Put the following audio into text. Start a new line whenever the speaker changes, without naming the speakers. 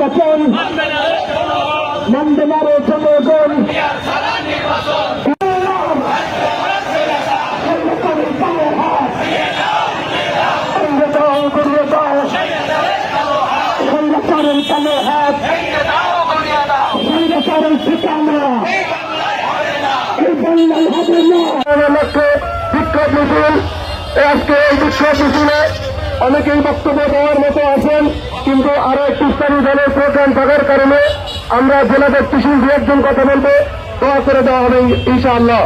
নির্বাচন মানবে না রে জনগণ। আজকে এই বিক্ষোভ মিছিলে অনেকেই বক্তব্য দেওয়ার মতো আছেন, কিন্তু আরো একটি স্থানীয় দলের প্রোগ্রাম থাকার কারণে আমরা জেলা ব্যক্তিশীল দু একজন কথা বলবো, দোয়া করে দেওয়া হবে ইনশাআল্লাহ।